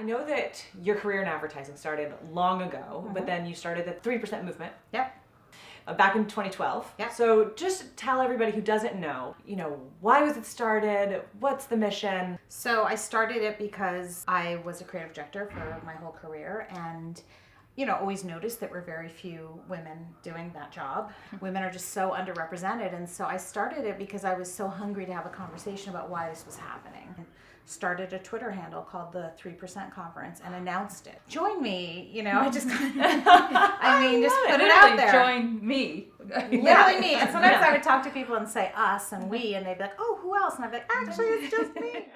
I know that your career in advertising started long ago, but then you started the 3% movement. Yep. Back in 2012. Yep. So just tell everybody who doesn't know, why was it started? What's the mission? So I started it because I was a creative director for my whole career, and always noticed that we're very few women doing that job. Women are just so underrepresented, and so I started it because I was so hungry to have a conversation about why this was happening. Started a Twitter handle called the 3% Conference and announced it. Join me, I just, just put it out there. Join me. Literally me. And sometimes I would talk to people and say us and we, and they'd be like, oh, who else? And I'd be like, actually, it's just me.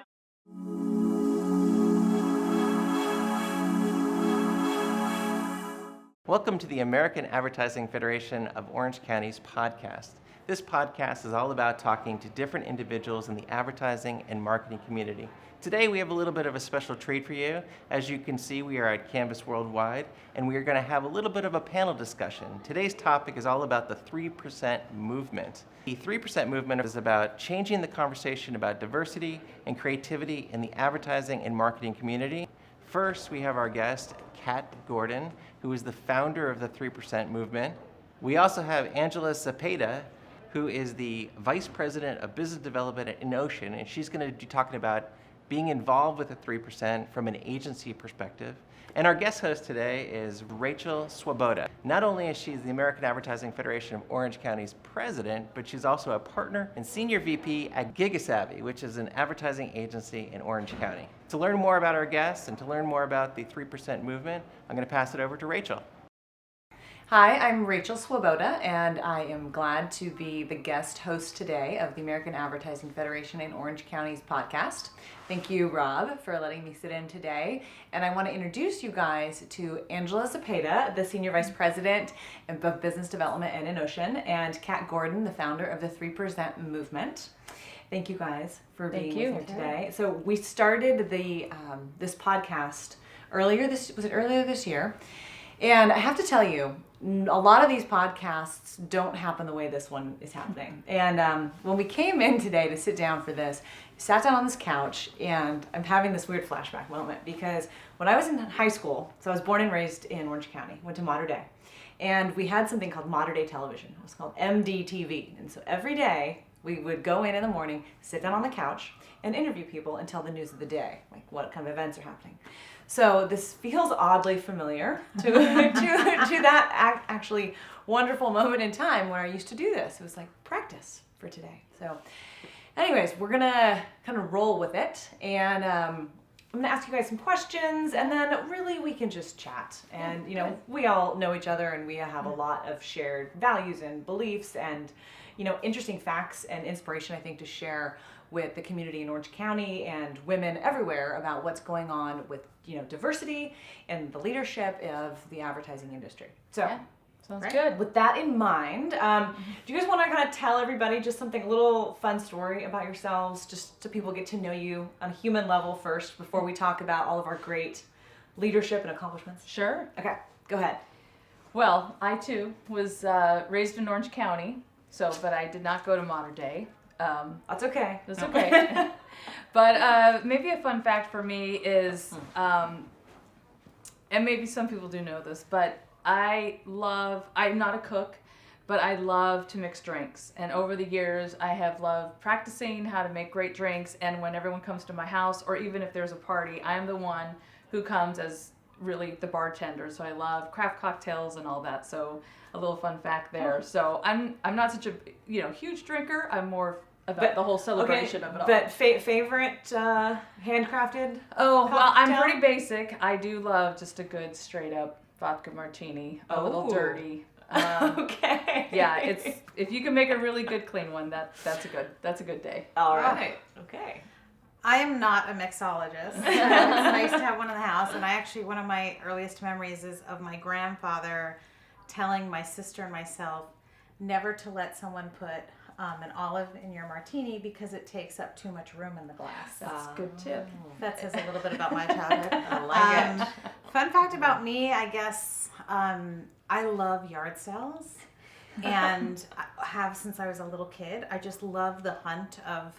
Welcome to the American Advertising Federation of Orange County's podcast. This podcast is all about talking to different individuals in the advertising and marketing community. Today we have a little bit of a special treat for you. As you can see, we are at Canvas Worldwide, and we are going to have a little bit of a panel discussion. Today's topic is all about the 3% movement. The 3% movement is about changing the conversation about diversity and creativity in the advertising and marketing community. First, we have our guest, Kat Gordon, who is the founder of the 3% movement. We also have Angela Zepeda, who is the Vice President of Business Development at Innocean, and she's going to be talking about being involved with the 3% from an agency perspective. And our guest host today is Rachel Svoboda. Not only is she the American Advertising Federation of Orange County's president, but she's also a partner and senior VP at Gigasavvy, which is an advertising agency in Orange County. To learn more about our guests and to learn more about the 3% movement, I'm going to pass it over to Rachel. Hi, I'm Rachel Svoboda, and I am glad to be the guest host today of the American Advertising Federation in Orange County's podcast. Thank you, Rob, for letting me sit in today. And I want to introduce you guys to Angela Zepeda, the Senior Vice President of Business Development at Innocean, and Kat Gordon, the founder of the 3% Movement. Thank you guys for being with me today. So we started the this podcast earlier this year? And I have to tell you, a lot of these podcasts don't happen the way this one is happening. And when we came in today to sit down for this, sat down on this couch, and I'm having this weird flashback moment because when I was in high school, so I was born and raised in Orange County, went to Mater Dei, and we had something called Mater Dei Television. It was called MDTV. And so every day we would go in the morning, sit down on the couch, and interview people and tell the news of the day, like what kind of events are happening. So this feels oddly familiar to that actually wonderful moment in time where I used to do this. It was like practice for today. So anyways, we're going to kind of roll with it. And I'm going to ask you guys some questions, and then really we can just chat. And, we all know each other, and we have a lot of shared values and beliefs and, interesting facts and inspiration, I think, to share with the community in Orange County and women everywhere about what's going on with, diversity and the leadership of the advertising industry. So, yeah, sounds good. With that in mind, do you guys want to kind of tell everybody just a little fun story about yourselves, just so people get to know you on a human level first before we talk about all of our great leadership and accomplishments? Sure. Okay, go ahead. Well, I too was raised in Orange County, but I did not go to Mater Dei. That's okay. That's okay. But maybe a fun fact for me is, and maybe some people do know this, but I'm not a cook, but I love to mix drinks. And over the years, I have loved practicing how to make great drinks. And when everyone comes to my house, or even if there's a party, I'm the one who comes as really the bartender. So I love craft cocktails and all that. So a little fun fact there. So I'm not such a huge drinker. I'm more about the whole celebration of it all. But favorite handcrafted? Oh, well, cocktail? I'm pretty basic. I do love just a good straight up vodka martini, a little dirty. Okay. Yeah, if you can make a really good clean one, that's a good day. All right. Okay. I am not a mixologist. It's nice to have one in the house. And one of my earliest memories is of my grandfather telling my sister and myself never to let someone put an olive in your martini because it takes up too much room in the glass. That's a good tip. That says a little bit about my childhood. I like it. Fun fact about me, I guess, I love yard sales, and I have since I was a little kid. I just love the hunt of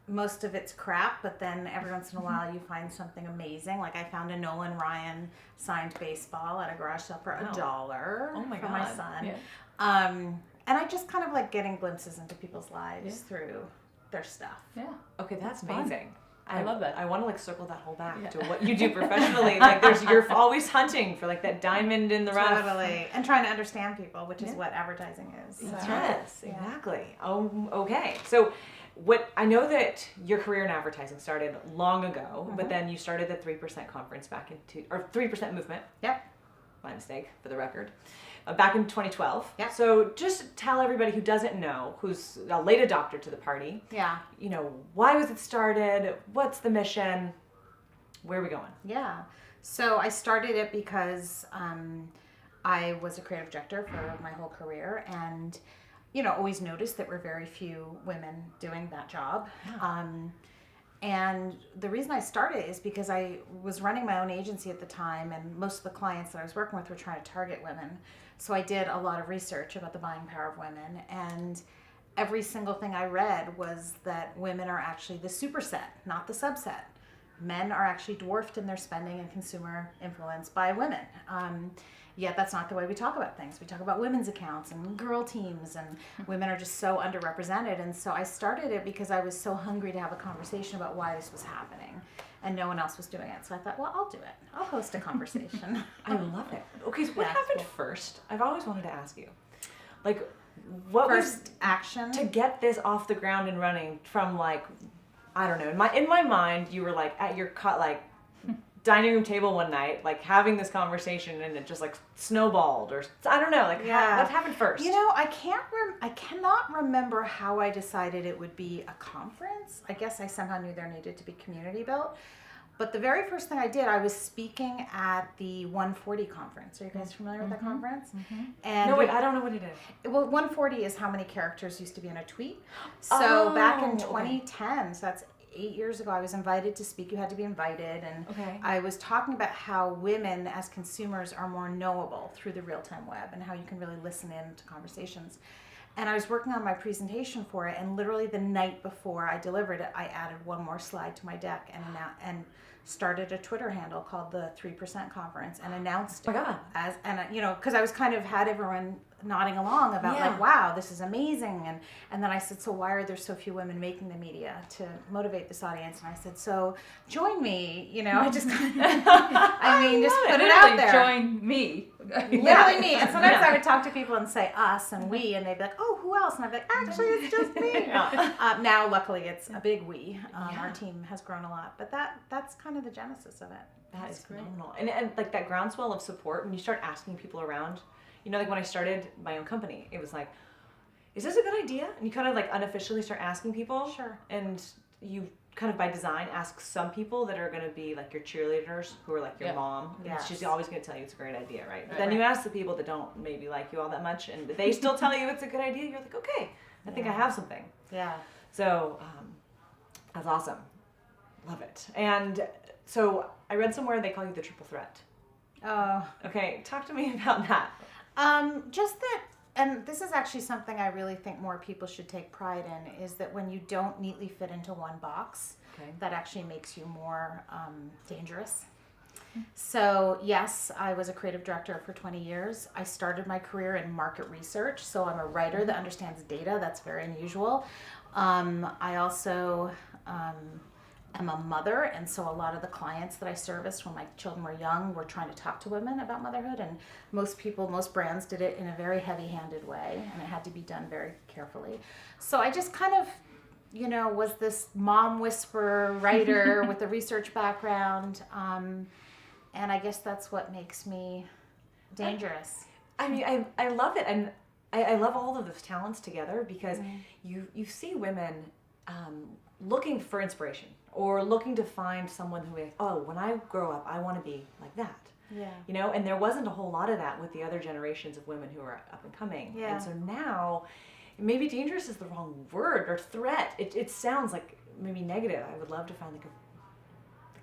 most of it's crap, but then every once in a while you find something amazing. Like I found a Nolan Ryan signed baseball at a garage sale for $1 Oh my for God. my son. Yeah. And I just kind of like getting glimpses into people's lives through their stuff. Yeah. Okay, that's Fun. amazing. I love that. I want to like circle that whole back Yeah. to what you do professionally. Like you're always hunting for like that diamond in the rough. Totally. And trying to understand people, which is what advertising is. So. Yes, Yeah. exactly. Oh, okay. So, what I know that your career in advertising started long ago, but then you started the 3% conference back or 3% movement. Yep. My mistake, for the record. Back in 2012. Yep. So just tell everybody who doesn't know, who's a late adopter to the party. Yeah. Why was it started? What's the mission? Where are we going? Yeah. So I started it because I was a creative director for my whole career and, always noticed that there were very few women doing that job. Yeah. And the reason I started is because I was running my own agency at the time, and most of the clients that I was working with were trying to target women. So I did a lot of research about the buying power of women, and every single thing I read was that women are actually the superset, not the subset. Men are actually dwarfed in their spending and consumer influence by women. Yet that's not the way we talk about things. We talk about women's accounts and girl teams, and women are just so underrepresented. And so I started it because I was so hungry to have a conversation about why this was happening, and no one else was doing it. So I thought, well, I'll do it. I'll host a conversation. I love it. Okay, so what Yeah, happened cool. first? I've always wanted to ask you. Like, what was First action. to get this off the ground and running from like, I don't know, in my mind, you were like at your dining room table one night, like having this conversation, and it just like snowballed, or I don't know, like what happened first? I cannot remember how I decided it would be a conference. I guess I somehow knew there needed to be community built. But the very first thing I did, I was speaking at the 140 conference. Are you guys familiar with that conference? And No, wait, I don't know what it is. well, 140 is how many characters used to be in a tweet. So back in okay. 2010, so that's 8 years ago, I was invited to speak. You had to be invited, and Okay. I was talking about how women as consumers are more knowable through the real-time web, and how you can really listen in to conversations. And I was working on my presentation for it, and literally the night before I delivered it, I added one more slide to my deck and started a Twitter handle called the 3% Conference, and announced Oh my God. it because I was kind of had everyone nodding along about Yeah. like, wow, this is amazing. And then I said, so why are there so few women making the media to motivate this audience? And I said, so join me, I just just put it out there. Join me. Literally me. And sometimes I would talk to people and say us and we, and they'd be like, oh, who else? And I'd be like, actually, it's just me. Now, luckily, it's a big we. Our team has grown a lot. But that's kind of the genesis of it. That is phenomenal. And like that groundswell of support, when you start asking people around, like when I started my own company, it was like, is this a good idea? And you kind of like unofficially start asking people. Sure. And you kind of by design ask some people that are going to be like your cheerleaders, who are like your mom. And Yes. she's always going to tell you it's a great idea, right? But Right, then you ask the people that don't maybe like you all that much, and they still tell you it's a good idea. You're like, okay, I think I have something. Yeah. So that's awesome. Love it. And so I read somewhere they call you the triple threat. Oh. Okay, talk to me about that. Just that, and this is actually something I really think more people should take pride in, is that when you don't neatly fit into one box, Okay. that actually makes you more dangerous. So yes, I was a creative director for 20 years. I started my career in market research, so I'm a writer that understands data. That's very unusual. I also am a mother, and so a lot of the clients that I serviced when my children were young were trying to talk to women about motherhood, and most brands did it in a very heavy-handed way, and it had to be done very carefully. So I just kind of was this mom whisperer writer with a research background, and I guess that's what makes me dangerous. I mean, I love it, and I love all of those talents together, because you see women looking for inspiration, or looking to find someone who is, oh, when I grow up, I want to be like that. Yeah. And there wasn't a whole lot of that with the other generations of women who are up and coming. Yeah. And so now, maybe dangerous is the wrong word, or threat. It sounds like maybe negative. I would love to find like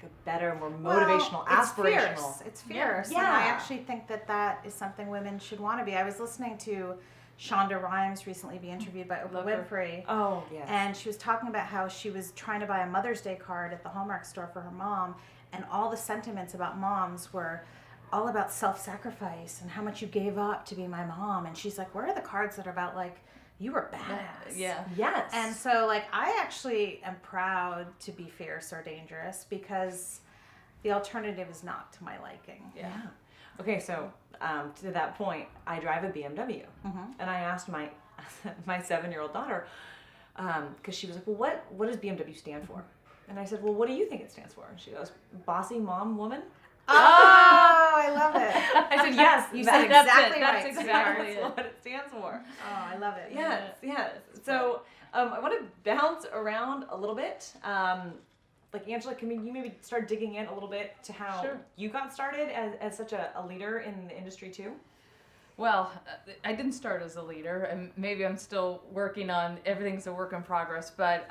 a better, more motivational, aspirational. It's fierce. Yeah. And I actually think that is something women should want to be. I was listening to Shonda Rhimes recently be interviewed by Oprah Love her. Winfrey. Oh, yes. And she was talking about how she was trying to buy a Mother's Day card at the Hallmark store for her mom, and all the sentiments about moms were all about self-sacrifice and how much you gave up to be my mom. And she's like, where are the cards that are about, like, you were badass? Yeah. Yes. And so, like, I actually am proud to be fierce or dangerous because the alternative is not to my liking. Yeah. Okay, so to that point, I drive a BMW, and I asked my 7-year-old daughter, because she was like, well, what does BMW stand for? And I said, well, what do you think it stands for? And she goes, bossy mom woman. Oh, I love it. I said, yes, You that- said That's exactly it. That's right. exactly that's it. what it stands for. Oh, I love it. Yes. So I want to bounce around a little bit. Like, Angela, can you maybe start digging in a little bit to how Sure. you got started as such a leader in the industry too? Well, I didn't start as a leader, and maybe I'm still working on, everything's a work in progress, but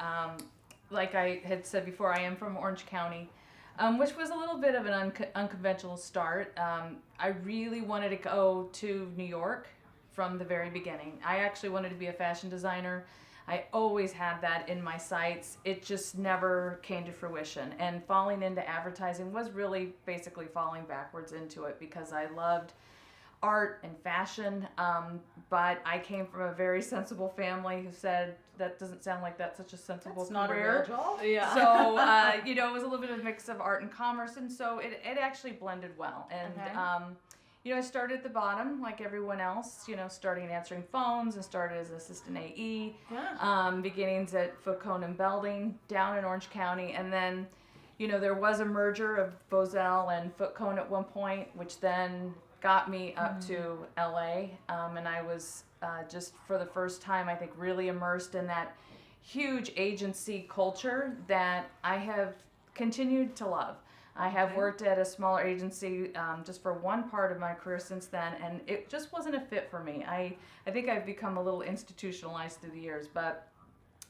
like I had said before, I am from Orange County, which was a little bit of an unconventional start. I really wanted to go to New York from the very beginning. I actually wanted to be a fashion designer. I always had that in my sights. It just never came to fruition. And falling into advertising was really basically falling backwards into it because I loved art and fashion, but I came from a very sensible family who said, that doesn't sound like that's such a sensible It's not a career. real job. Yeah. So, it was a little bit of a mix of art and commerce, and so it actually blended well. And, Okay. I started at the bottom like everyone else, starting answering phones and started as an assistant AE, beginnings at Foot Cone and Belding down in Orange County. And then, there was a merger of Bozell and Foot Cone at one point, which then got me up to LA. And I was just for the first time, I think, really immersed in that huge agency culture that I have continued to love. I have worked at a smaller agency just for one part of my career since then, and it just wasn't a fit for me. I think I've become a little institutionalized through the years, but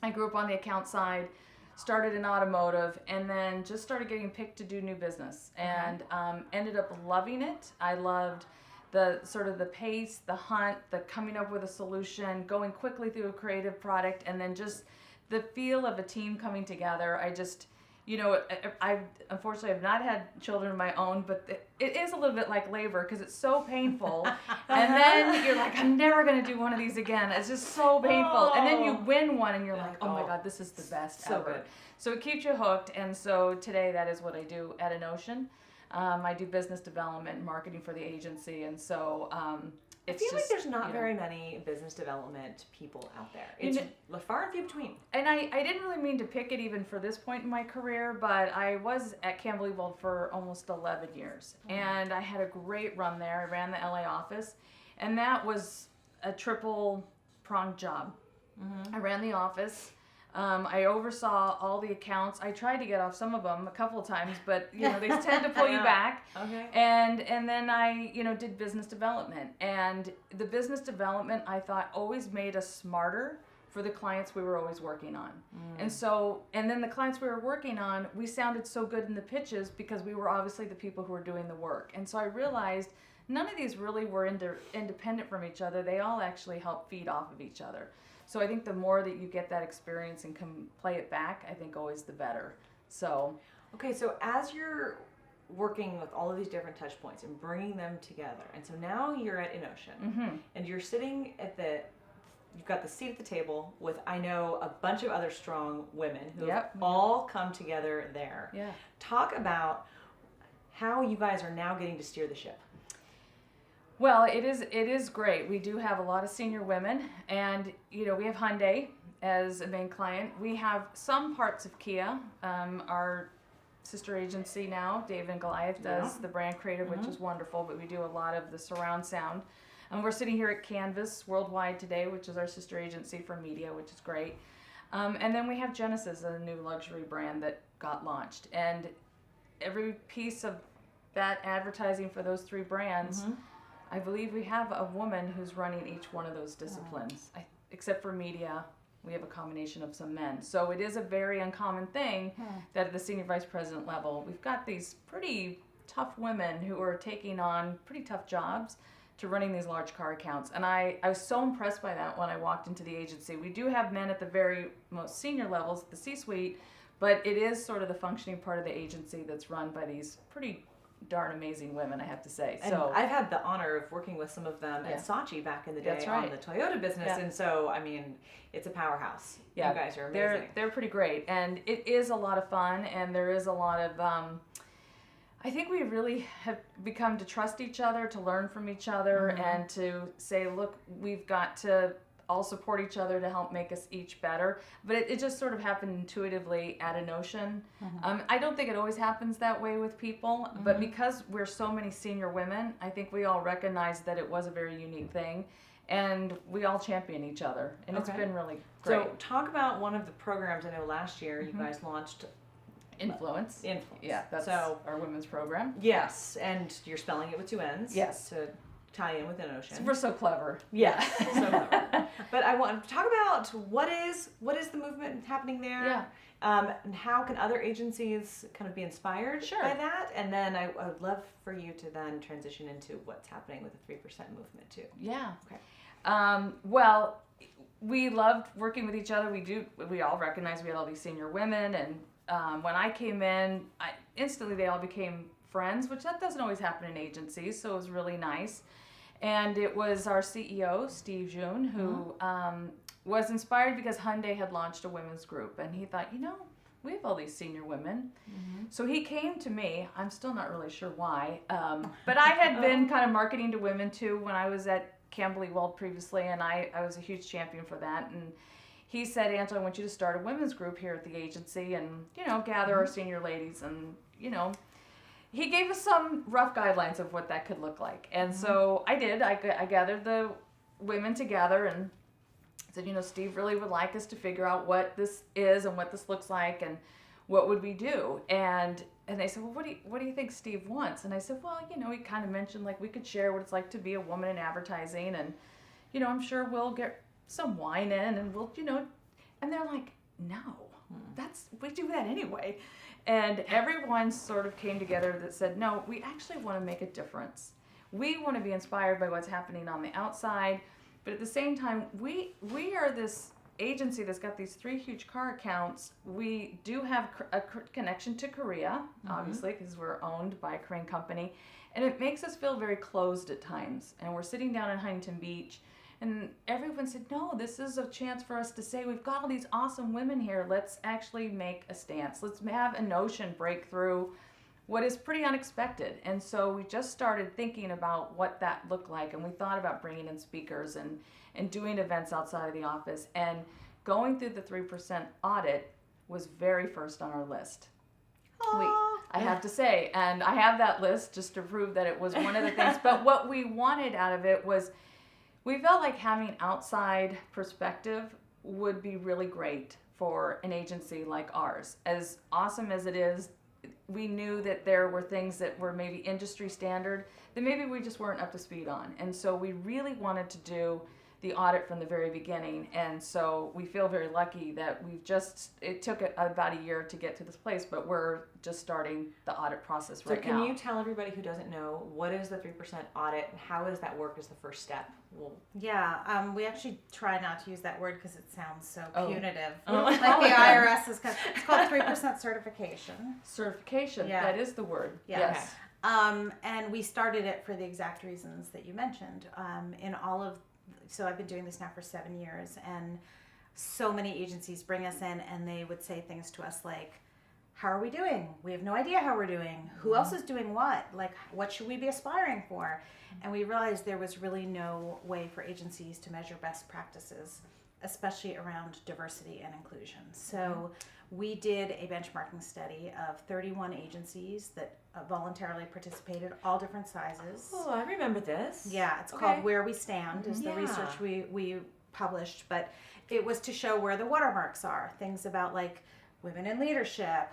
I grew up on the account side, started in automotive, and then just started getting picked to do new business, and ended up loving it. I loved the sort of the pace, the hunt, the coming up with a solution, going quickly through a creative product, and then just the feel of a team coming together. I just... I unfortunately have not had children of my own, but it is a little bit like labor because it's so painful. And then you're like, I'm never going to do one of these again. It's just so painful. And then you win one and you're like, oh my God, this is the best So ever. good. So it keeps you hooked. And so today that is what I do at Innocean. I do business development and marketing for the agency. And so I it's feel like just, there's not very many business development people out there. It's far and few between. And I didn't really mean to pick it even for this point in my career, but I was at Campbell Ewald for almost 11 years. And I had a great run there. I ran the LA office, and that was a triple-pronged job. I ran the office. I oversaw all the accounts. I tried to get off some of them a couple of times, but they tend to pull you back. Okay. And then I did business development, and the business development I thought always made us smarter for the clients we were always working on. And then the clients we were working on, we sounded so good in the pitches because we were obviously the people who were doing the work. And so I realized none of these really were independent from each other. They all actually help feed off of each other. So I think the more that you get that experience and can play it back, I think always the better. So, Okay, so as you're working with all of these different touch points and bringing them together, and so now you're at Innocean, and you're sitting you've got the seat at the table with, I know, a bunch of other strong women who have all come together there. yeah. Talk about how you guys are now getting to steer the ship. Well, it is great. We do have a lot of senior women, and we have Hyundai as a main client. We have some parts of Kia. Our sister agency now, Dave and Goliath, does the brand creative, which is wonderful, but we do a lot of the surround sound. And we're sitting here at Canvas Worldwide today, which is our sister agency for media, which is great. And then we have Genesis, a new luxury brand that got launched. And every piece of that advertising for those three brands, I believe we have a woman who's running each one of those disciplines. Except for media, we have a combination of some men. So it is a very uncommon thing that at the senior vice president level, we've got these pretty tough women who are taking on pretty tough jobs to running these large car accounts. And I was so impressed by that when I walked into the agency. We do have men at the very most senior levels, the C-suite, but it is sort of the functioning part of the agency that's run by these pretty darn amazing women, I have to say. And so I've had the honor of working with some of them at Saatchi back in the day That's right. on the Toyota business, Yeah. and so I mean, it's a powerhouse. Yeah, You guys are amazing. They're pretty great, and it is a lot of fun, and there is a lot of. I think we really have become to trust each other, to learn from each other, and to say, look, we've got to all support each other to help make us each better. But it just sort of happened intuitively at Innocean. I don't think it always happens that way with people, but because we're so many senior women, I think we all recognize that it was a very unique thing, and we all champion each other, and it's been really great. So talk about one of the programs. I know last year you guys launched Influence. Yeah, that's so our women's program. yes, and you're spelling it with 2 N's. Yes. To tie in with Innocean. We're so clever. Yes, so clever. But I want to talk about what is the movement happening there. Yeah. And how can other agencies kind of be inspired Sure. by that? And then I would love for you to then transition into what's happening with the 3% movement too. Yeah. Okay. Well, we loved working with each other. We all recognized we had all these senior women, and when I came in, instantly they all became friends, which that doesn't always happen in agencies, so it was really nice. And it was our CEO, Steve June, who was inspired because Hyundai had launched a women's group, and he thought, we have all these senior women. So he came to me. I'm still not really sure why, but I had been kind of marketing to women too when I was at Campbell Ewald previously, and I was a huge champion for that. And he said, Angela, I want you to start a women's group here at the agency and, gather our senior ladies. And, he gave us some rough guidelines of what that could look like. And so I did. I gathered the women together and said, Steve really would like us to figure out what this is and what this looks like and what would we do. And they said, well, what do you think Steve wants? And I said, well, he kind of mentioned like we could share what it's like to be a woman in advertising, and I'm sure we'll get some wine in, and we'll, and they're like, no, we do that anyway. And everyone sort of came together that said, no, we actually want to make a difference. We want to be inspired by what's happening on the outside, but at the same time, we are this agency that's got these 3 huge car accounts. We do have a connection to Korea, obviously, because we're owned by a Korean company, and it makes us feel very closed at times. And we're sitting down in Huntington Beach, and everyone said, no, this is a chance for us to say, we've got all these awesome women here. Let's actually make a stance. Let's have Innocean break through what is pretty unexpected. And so we just started thinking about what that looked like. And we thought about bringing in speakers and doing events outside of the office. And going through the 3% audit was very first on our list. I have to say, and I have that list just to prove that it was one of the things. But what we wanted out of it was, we felt like having outside perspective would be really great for an agency like ours. As awesome as it is, we knew that there were things that were maybe industry standard that maybe we just weren't up to speed on. And so we really wanted to do the audit from the very beginning. And so we feel very lucky that it took about a year to get to this place, but we're just starting the audit process right now. So can you tell everybody who doesn't know, what is the 3% audit and how does that work as the first step? Yeah, we actually try not to use that word because it sounds so punitive. Oh. Like the IRS is it's called 3% certification. Certification, Yeah. that is the word. Yeah. Yes. And we started it for the exact reasons that you mentioned. So I've been doing this now for 7 years, and so many agencies bring us in and they would say things to us like, how are we doing? We have no idea how we're doing. Who else is doing what? Like, what should we be aspiring for? And we realized there was really no way for agencies to measure best practices, especially around diversity and inclusion. So we did a benchmarking study of 31 agencies that voluntarily participated, all different sizes. Oh, I remember this. Yeah, it's called Where We Stand, is the research we published, but it was to show where the watermarks are, things about like women in leadership,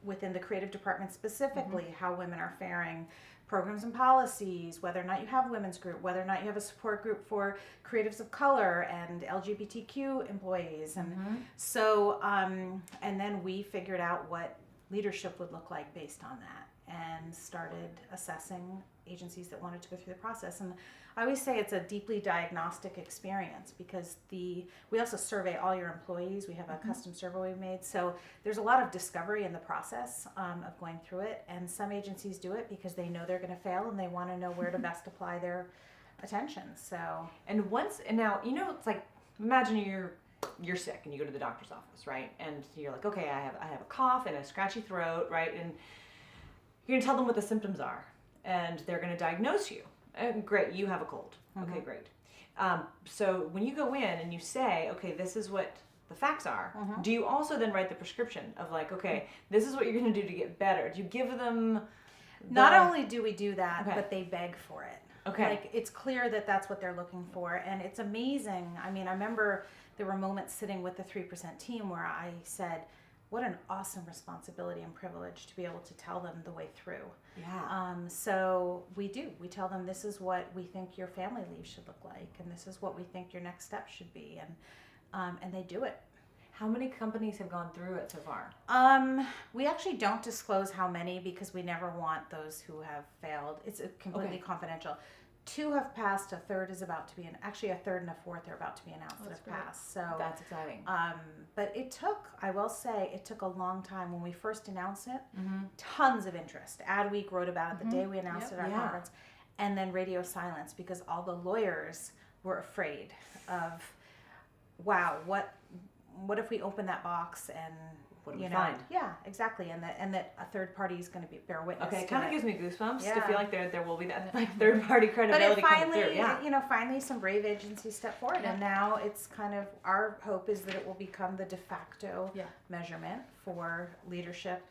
within the creative department specifically, how women are faring, programs and policies, whether or not you have a women's group, whether or not you have a support group for creatives of color and LGBTQ employees. And so, and then we figured out what leadership would look like based on that. and started assessing agencies that wanted to go through the process. And I always say it's a deeply diagnostic experience because we also survey all your employees. We have a custom survey we made. So there's a lot of discovery in the process of going through it. And some agencies do it because they know they're going to fail and they want to know where to best apply their attention. So, and now, it's like, imagine you're sick and you go to the doctor's office, right? And you're like, okay, I have a cough and a scratchy throat, right? And you're gonna tell them what the symptoms are, and they're gonna diagnose you. Great, you have a cold. Okay, great. So when you go in and you say, okay, this is what the facts are, do you also then write the prescription of like, okay, this is what you're gonna do to get better? Do you give them? Not only do we do that, Okay. but they beg for it. Okay. Like, it's clear that that's what they're looking for, and it's amazing. I mean, I remember there were moments sitting with the 3% team where I said, what an awesome responsibility and privilege to be able to tell them the way through. Yeah. So we tell them this is what we think your family leave should look like, and this is what we think your next step should be, and they do it. How many companies have gone through it so far? We actually don't disclose how many because we never want those who have failed. It's completely confidential. 2 have passed. A third is about to be a third and a fourth are about to be announced that have passed. So That's exciting. but I will say it took a long time when we first announced it. Tons of interest. Adweek wrote about it the day we announced it at our conference, and then radio silence because all the lawyers were afraid of, wow, what if we open that box and What do we find? Yeah, exactly, and that a third party is going to bear witness. Okay, it to kind of gives me goosebumps to Yeah. feel like there will be that like third party But credibility it coming through. finally, Yeah. finally some brave agencies step forward, and now it's kind of our hope is that it will become the de facto measurement for leadership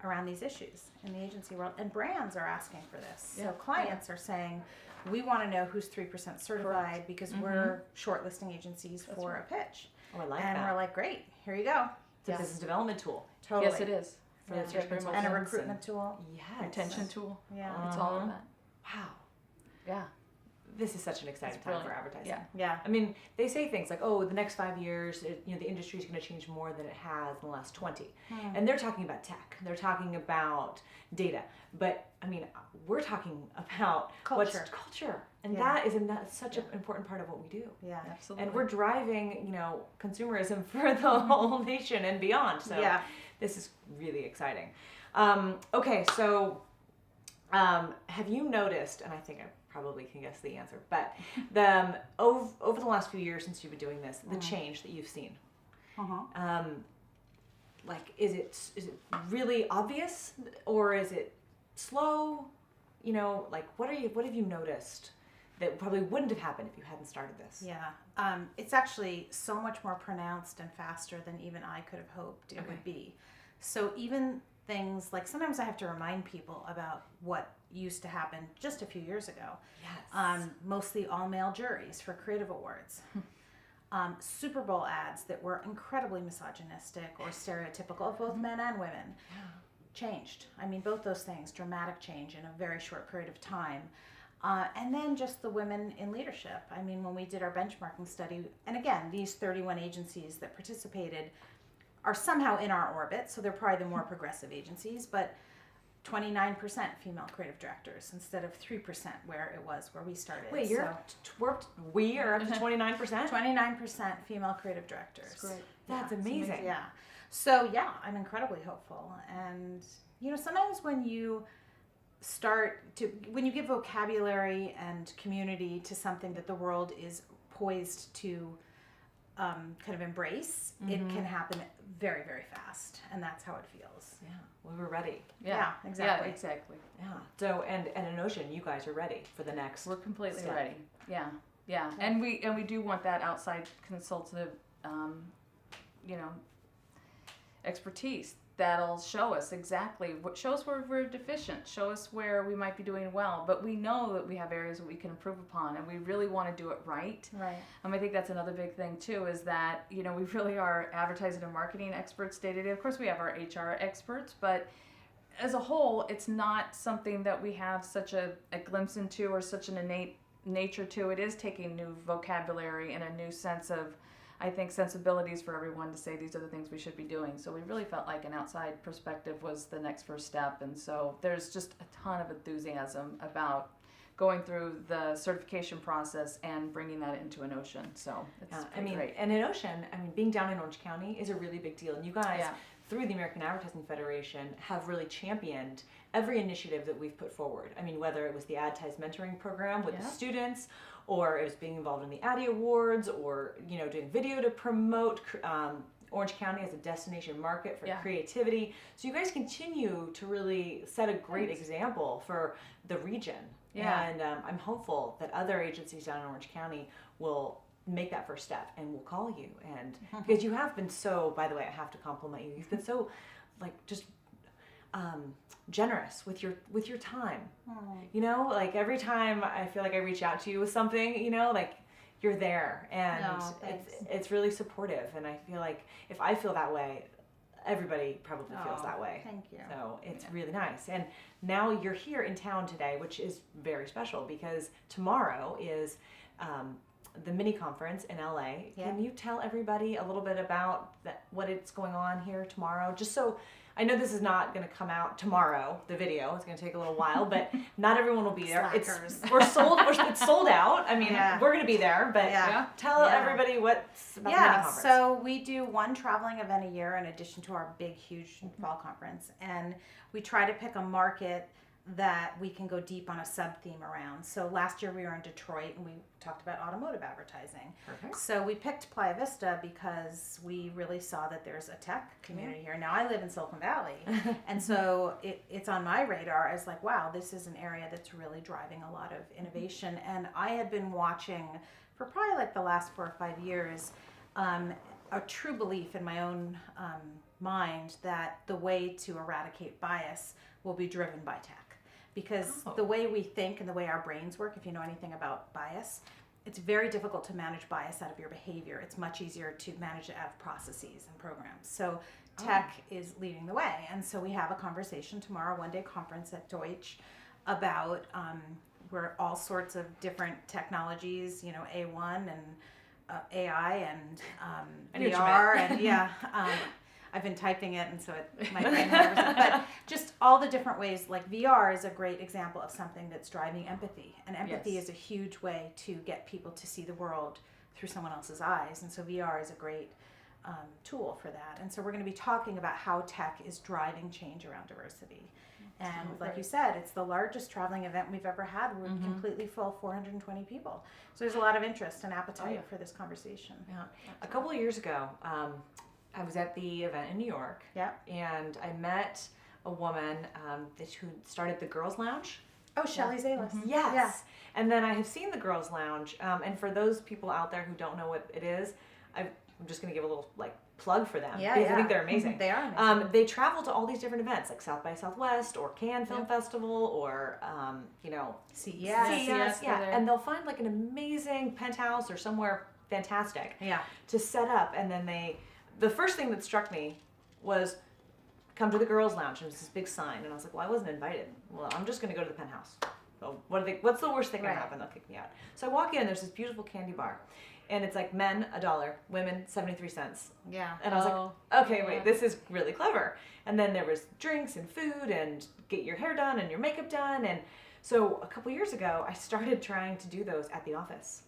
around these issues in the agency world, and brands are asking for this. So clients are saying, we want to know who's 3% certified because we're shortlisting agencies for a pitch. Oh, I like And that. we're like, great, here you go. It's a business development tool. Totally. Yes, it is. For Yeah. the search Very much And a consultants recruitment tool. Yes. Retention tool. Yeah. It's all of that. Wow. Yeah. This is such an exciting It's time for brilliant. advertising. Yeah. Yeah. I mean, they say things like, "Oh, the next 5 years, the industry is going to change more than it has in the last 20," and they're talking about tech. They're talking about data. But I mean, we're talking about Culture. culture, and Yeah. that is such an important part of what we do. Yeah. Absolutely. And we're driving, consumerism for the whole nation and beyond. So Yeah. this is really exciting. Okay, so have you noticed, and I think I probably can guess the answer, but over the last few years since you've been doing this, the change that you've seen, like is it really obvious or is it slow? Like what have you noticed that probably wouldn't have happened if you hadn't started this? Yeah. It's actually so much more pronounced and faster than even I could have hoped it would be. So even things like sometimes I have to remind people about what used to happen just a few years ago. Yes. Mostly all male juries for creative awards. Super Bowl ads that were incredibly misogynistic or stereotypical of both men and women. Changed. I mean, both those things, dramatic change in a very short period of time. And then just the women in leadership. I mean, when we did our benchmarking study, and again, these 31 agencies that participated are somehow in our orbit, so they're probably the more progressive agencies, but 29% female creative directors instead of 3% where we started. Wait, we are up to 29%? 29% female creative directors. That's great. That's Yeah, it's amazing. Yeah. So yeah, I'm incredibly hopeful. And sometimes when you give vocabulary and community to something that the world is poised to kind of embrace, it can happen very, very fast. And that's how it feels. Yeah, we were ready. Yeah, exactly. Yeah, exactly. Yeah. So and Innocean, you guys are ready for the next. We're completely step. ready. Yeah. And we do want that outside consultative, expertise that'll show us exactly show us where we're deficient, show us where we might be doing well, but we know that we have areas that we can improve upon, and we really want to do it right. Right. I think that's another big thing too, is that we really are advertising and marketing experts day to day. Of course, we have our HR experts, but as a whole, it's not something that we have such a glimpse into or such an innate nature to. It is taking new vocabulary and a new sense of I think, sensibilities for everyone to say these are the things we should be doing. So we really felt like an outside perspective was the next first step. And so there's just a ton of enthusiasm about going through the certification process and bringing that into Innocean. So it's great. And Innocean, being down in Orange County is a really big deal. And you guys, through the American Advertising Federation, have really championed every initiative that we've put forward. Whether it was the AdTize mentoring program with the students, or it was being involved in the Addy Awards, or doing video to promote Orange County as a destination market for creativity. So you guys continue to really set a great example for the region. Yeah. And I'm hopeful that other agencies down in Orange County will make that first step and will call you. And because you have been so, by the way, I have to compliment you. You've been so just generous with your time. Every time I feel like I reach out to you with something, you're there, and it's really supportive. And I feel like if I feel that way, everybody probably feels that way. Thank you. So it's really nice. And now you're here in town today, which is very special because tomorrow is the mini conference in LA. Yeah. Can you tell everybody a little bit about what it's going on here tomorrow? Just so I know this is not going to come out tomorrow, the video. It's going to take a little while, but not everyone will be there. It's sold out. We're going to be there, but tell everybody what's about the mini conference. So we do one traveling event a year in addition to our big, huge fall conference. And we try to pick a market that we can go deep on a sub-theme around. So last year we were in Detroit and we talked about automotive advertising. Perfect. So we picked Playa Vista because we really saw that there's a tech community here. Now I live in Silicon Valley, and so it's on my radar as like, wow, this is an area that's really driving a lot of innovation. And I had been watching for probably like the last 4 or 5 years a true belief in my own mind that the way to eradicate bias will be driven by tech. Because the way we think and the way our brains work, if you know anything about bias, it's very difficult to manage bias out of your behavior. It's much easier to manage it out of processes and programs. So tech is leading the way. And so we have a conversation tomorrow, one-day conference at Deutsch, about where all sorts of different technologies, A1 and AI and VR and I've been typing it, and so my brain remembers it. But just all the different ways, like VR is a great example of something that's driving empathy. And empathy is a huge way to get people to see the world through someone else's eyes. And so VR is a great tool for that. And so we're going to be talking about how tech is driving change around diversity. And like you said, it's the largest traveling event we've ever had. We're completely full, 420 people. So there's a lot of interest and appetite for this conversation. Yeah. A couple of years ago, I was at the event in New York, and I met a woman who started the Girls Lounge. Oh, Shelley Zalis. Yes. Yeah. And then I have seen the Girls Lounge, and for those people out there who don't know what it is, I'm just going to give a little plug for them because I think they're amazing. They are amazing. They travel to all these different events like South by Southwest or Cannes Film Festival or CES. And they'll find an amazing penthouse or somewhere fantastic to set up, and then the first thing that struck me was come to the Girls Lounge, and it was this big sign, and I was like, well, I wasn't invited. Well, I'm just going to go to the penthouse. So what's the worst thing that can happen? They'll kick me out. So I walk in, there's this beautiful candy bar, and it's like men $1, women 73 cents. Yeah. And I was like, okay, wait, this is really clever. And then there was drinks and food and get your hair done and your makeup done. And so a couple years ago, I started trying to do those at the office.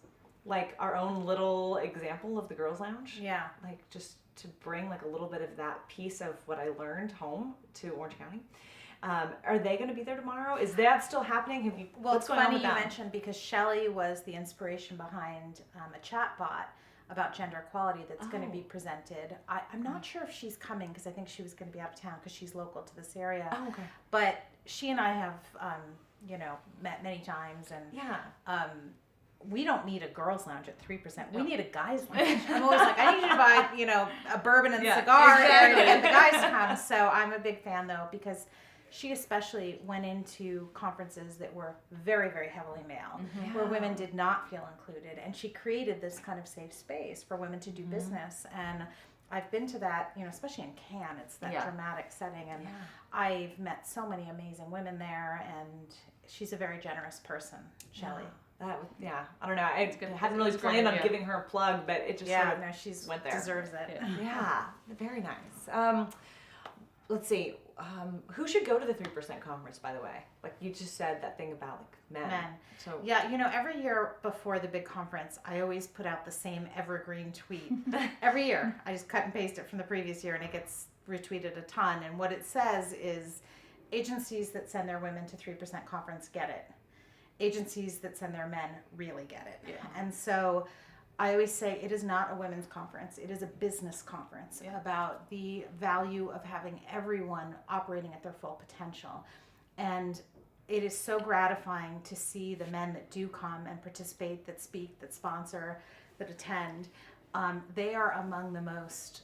Like our own little example of the Girls Lounge. Yeah. Just to bring a little bit of that piece of what I learned home to Orange County. Are they going to be there tomorrow? Is that still happening? It's funny you mentioned because Shelley was the inspiration behind a chat bot about gender equality that's going to be presented. I'm not sure if she's coming because I think she was going to be out of town because she's local to this area. Oh, okay. But she and I have, met many times, and we don't need a girls' lounge at 3%. We need a guys' lounge. I'm always like, I need you to buy, a bourbon and cigar to get the guys to come. So I'm a big fan though because she especially went into conferences that were very, very heavily male, where women did not feel included. And she created this kind of safe space for women to do business. And I've been to that, especially in Cannes, it's that dramatic setting. And I've met so many amazing women there. And she's a very generous person, Shelley. I don't know. I hadn't really planned on giving her a plug, but it just sort of she's went there. Deserves it. Yeah, very nice. Let's see. Who should go to the 3% conference, by the way? Like you just said that thing about like men. So yeah, every year before the big conference, I always put out the same evergreen tweet. Every year, I just cut and paste it from the previous year, and it gets retweeted a ton. And what it says is, agencies that send their women to 3% conference get it. Agencies that send their men really get it. Yeah. And so I always say it is not a women's conference. It is a business conference about the value of having everyone operating at their full potential. And it is so gratifying to see the men that do come and participate, that speak, that sponsor, that attend. They are among the most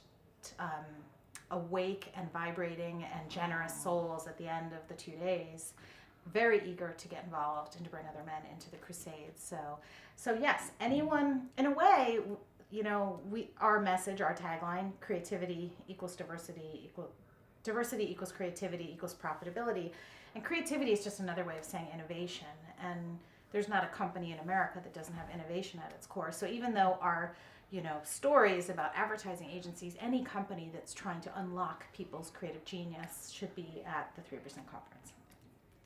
awake and vibrating and generous souls at the end of the 2 days, very eager to get involved and to bring other men into the crusades. So yes, anyone, in a way, our message, our tagline, creativity equals diversity, diversity equals creativity equals profitability. And creativity is just another way of saying innovation. And there's not a company in America that doesn't have innovation at its core. So even though our stories about advertising agencies, any company that's trying to unlock people's creative genius should be at the 3% conference.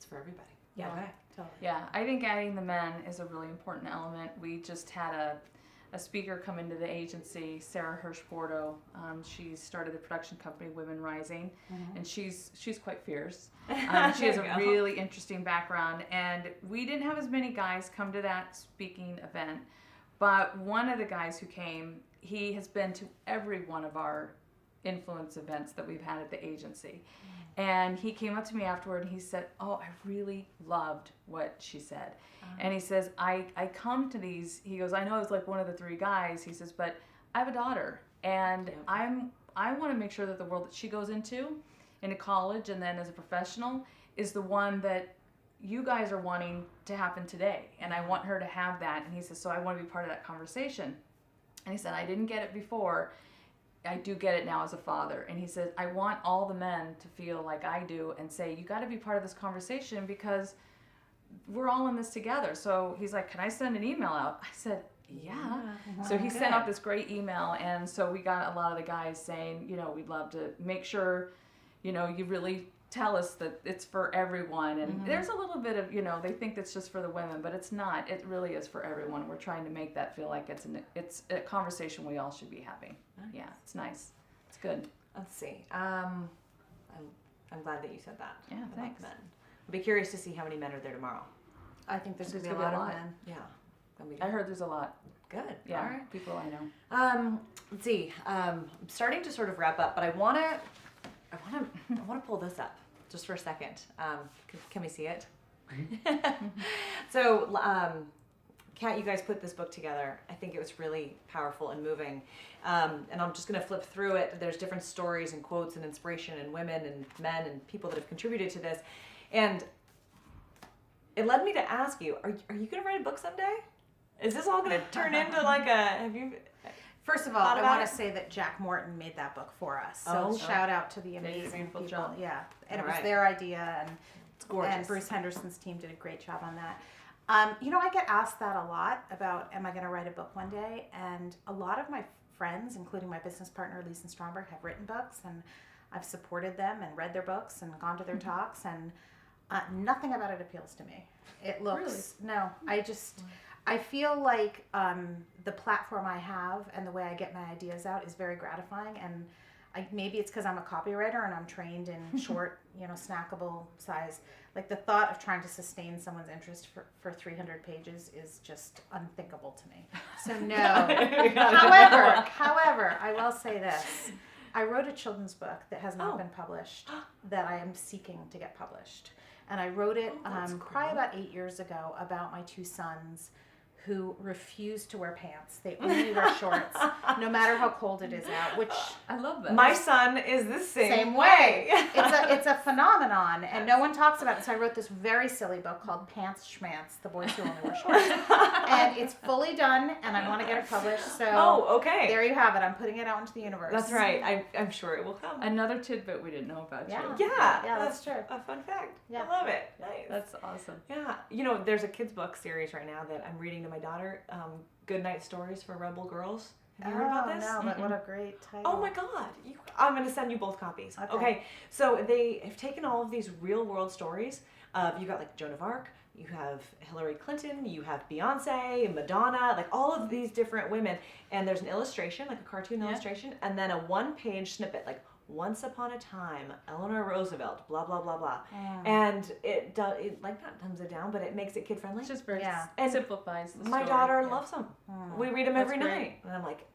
it's for everybody. Yeah. Okay. Totally. Yeah, I think adding the men is a really important element. We just had a speaker come into the agency, Sarah Hirsch-Bordeaux. She started the production company Women Rising, and she's quite fierce. She has a really interesting background, and we didn't have as many guys come to that speaking event, but one of the guys who came, he has been to every one of our influence events that we've had at the agency. And he came up to me afterward and he said, "Oh, I really loved what she said." And he says, I come to these, he goes, "I know I was like one of the three guys," he says, "but I have a daughter, and I want to make sure that the world that she goes into college and then as a professional is the one that you guys are wanting to happen today. And I want her to have that." And he says, "So I want to be part of that conversation." And he said, "I didn't get it before. I do get it now as a father." And he said, "I want all the men to feel like I do and say, you got to be part of this conversation because we're all in this together." So he's like, "Can I send an email out?" I said, "Yeah." So he sent out this great email. And so we got a lot of the guys saying, we'd love to make sure, you really tell us that it's for everyone. And there's a little bit of, they think it's just for the women, but it's not. It really is for everyone. We're trying to make that feel like it's a conversation we all should be having. Nice. Yeah, it's nice. It's good. Let's see. I'm glad that you said that. Yeah, about thanks. Men. I'll be curious to see how many men are there tomorrow. I think there's going to be a gonna lot be a of men. Yeah. That'll be I heard there's a lot. good. Yeah, All right. people I know. Let's see. I'm starting to sort of wrap up, but I want to pull this up just for a second. Can we see it? So, Kat, you guys put this book together. I think it was really powerful and moving. And I'm just going to flip through it. There's different stories and quotes and inspiration and women and men and people that have contributed to this. And it led me to ask you, are you going to write a book someday? Is this all going to turn into like First of all, Thought I about want it? to say that Jack Morton made that book for us. So Oh. shout out to the did a amazing beautiful people. job. Yeah, and All it was right. their idea, and It's gorgeous. And Bruce Henderson's team did a great job on that. I get asked that a lot about, am I going to write a book one day? And a lot of my friends, including my business partner, Lisa Stromberg, have written books, and I've supported them and read their books and gone to their talks, and nothing about it appeals to me. It looks, no, I feel like the platform I have and the way I get my ideas out is very gratifying, and maybe it's because I'm a copywriter and I'm trained in short, snackable size. Like the thought of trying to sustain someone's interest for 300 pages is just unthinkable to me. So no. However, I will say this. I wrote a children's book that has not been published that I am seeking to get published. And I wrote it that's cool. probably about 8 years ago about my two sons who refuse to wear pants. They only wear shorts, no matter how cold it is out, which I love that. My son is the same way. It's a phenomenon, and no one talks about it. So I wrote this very silly book called Pants Schmants, The Boys Who Only Wear Shorts. And it's fully done, and I want to get it published. So okay. there you have it. I'm putting it out into the universe. That's right. I'm sure it will come. Another tidbit we didn't know about you. Yeah, that's true. A fun fact. Yeah. I love it. Nice. That's awesome. Yeah, there's a kids book series right now that I'm reading to my daughter. Good Night Stories for Rebel Girls. Have you heard about this? No, but what a great title. Oh my God! I'm going to send you both copies. Okay. So they have taken all of these real world stories. You got like Joan of Arc. You have Hillary Clinton. You have Beyonce, Madonna. Like all of these different women. And there's an illustration, like a cartoon illustration, and then a 1-page snippet, like once upon a time, Eleanor Roosevelt, blah blah blah blah, and it like not dumbs it down, but it makes it kid friendly. It's just very and simplifies the my story. daughter loves them. We read them every great. night, and I'm like,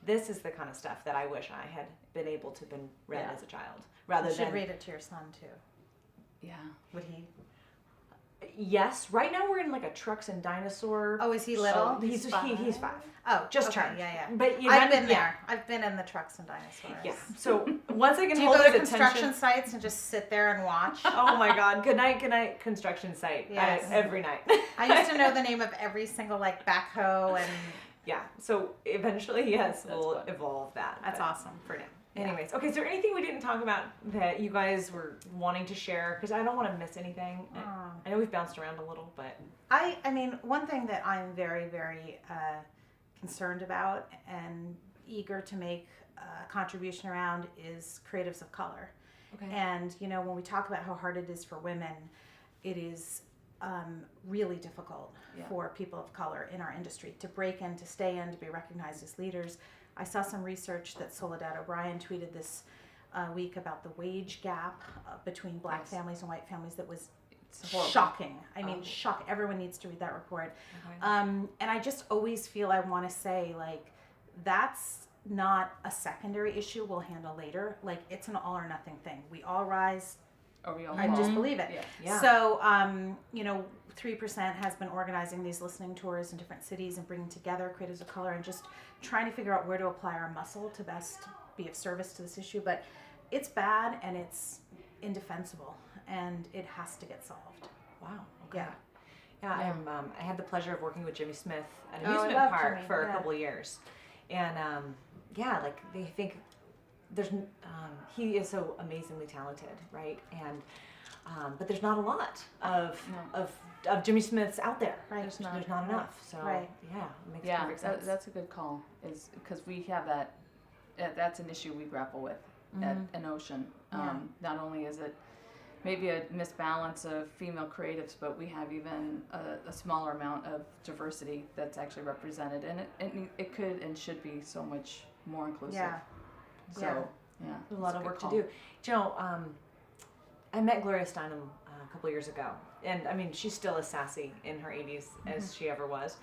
this is the kind of stuff that I wish I had been able to been read as a child, rather You should than read it to your son too. Yeah. Would he? Yes. Right now we're in like a trucks and dinosaur. Oh, is he little? He's 5. Oh, Just okay, turned. Yeah. But I've been there. I've been in the trucks and dinosaurs. Yeah. So once I can Do you hold go to his construction attention. sites and just sit there and watch? Oh my God! Good night, construction site. Yes. Every night. I used to know the name of every single backhoe and. Yeah. So eventually, yes, That's we'll fun. evolve that. That's but awesome. for now. Anyways, okay. Is there anything we didn't talk about that you guys were wanting to share? Because I don't want to miss anything. I know we've bounced around a little, but I mean, one thing that I'm very, very concerned about and eager to make a contribution around is creatives of color. okay. And, when we talk about how hard it is for women, it is really difficult for people of color in our industry to break in, to stay in, to be recognized as leaders. I saw some research that Soledad O'Brien tweeted this week about the wage gap between black families and white families that was shocking. I mean, shocking. Everyone needs to read that report. Okay. And I just always feel I want to say, like, that's not a secondary issue we'll handle later. Like, it's an all or nothing thing. We all rise. I just believe it. Yeah. So, 3% has been organizing these listening tours in different cities and bringing together creatives of color and just trying to figure out where to apply our muscle to best be of service to this issue. But it's bad and it's indefensible and it has to get solved. Wow. Okay. Yeah. Yeah. I had the pleasure of working with Jimmy Smith at an Oh, I amusement love park Jimmy, for a yeah. couple of years, and like they think there's he is so amazingly talented, right? And but there's not a lot of Jimmy Smiths out there. Right. There's not enough. So Right. yeah, it makes Yeah, perfect sense. that's a good call. Is because we have that. That's an issue we grapple with at Innocean. Not only is it maybe a misbalance of female creatives, but we have even a smaller amount of diversity that's actually represented, and it could and should be so much more inclusive. Yeah. So yeah, There's a lot it's of good work call. to do. Joe, I met Gloria Steinem a couple years ago, and I mean she's still as sassy in her 80s as she ever was.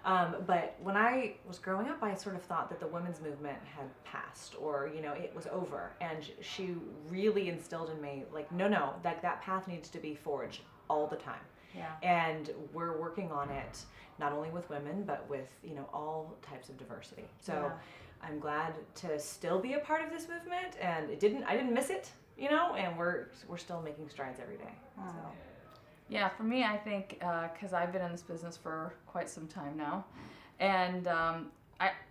But when I was growing up, I sort of thought that the women's movement had passed, or it was over. And she really instilled in me, like, no, that path needs to be forged all the time. Yeah. And we're working on it, not only with women, but with all types of diversity. So I'm glad to still be a part of this movement, and I didn't miss it, and we're still making strides every day. So. Yeah, for me, I think because I've been in this business for quite some time now, and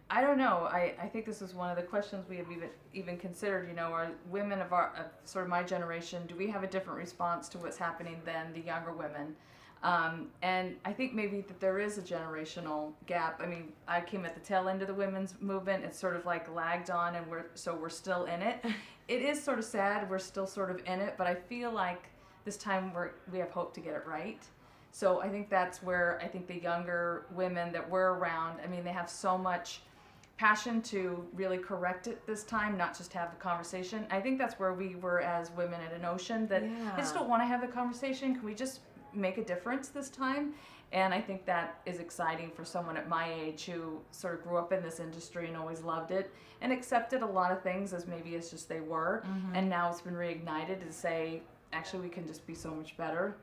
I don't know. I think this is one of the questions we have even considered. Are women of sort of my generation, do we have a different response to what's happening than the younger women? And I think maybe that there is a generational gap. I mean, I came at the tail end of the women's movement. It's sort of like lagged on, and we're still in it. It is sort of sad. We're still sort of in it, but I feel like this time we have hope to get it right. So I think that's where I think the younger women that we're around, I mean, they have so much passion to really correct it this time, not just have the conversation. I think that's where we were as women at Innocean, that I just don't want to have the conversation. Can we just make a difference this time? And I think that is exciting for someone at my age who sort of grew up in this industry and always loved it and accepted a lot of things as maybe it's just they were. And now it's been reignited to say, actually we can just be so much better.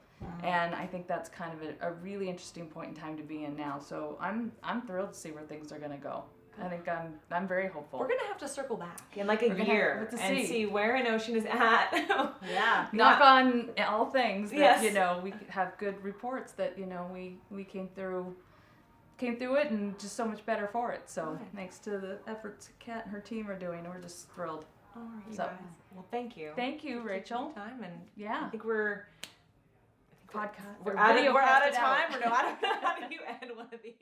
And I think that's kind of a really interesting point in time to be in now. So I'm thrilled to see where things are going to go. I think I'm very hopeful. We're gonna have to circle back in like a We're gonna year have to and see where Innocean is at. Yeah. Knock on all things that Yes. you know we have good reports that you know we came through it and just so much better for it. So Right. thanks to the efforts Kat and her team are doing, we're just thrilled. All right, you So- guys. Well, thank you. Thank you, for taking Rachel. the time, and Yeah. I think we're Podcast. we're or out video of cast it time. out. Or no, I don't know how do you end one of these.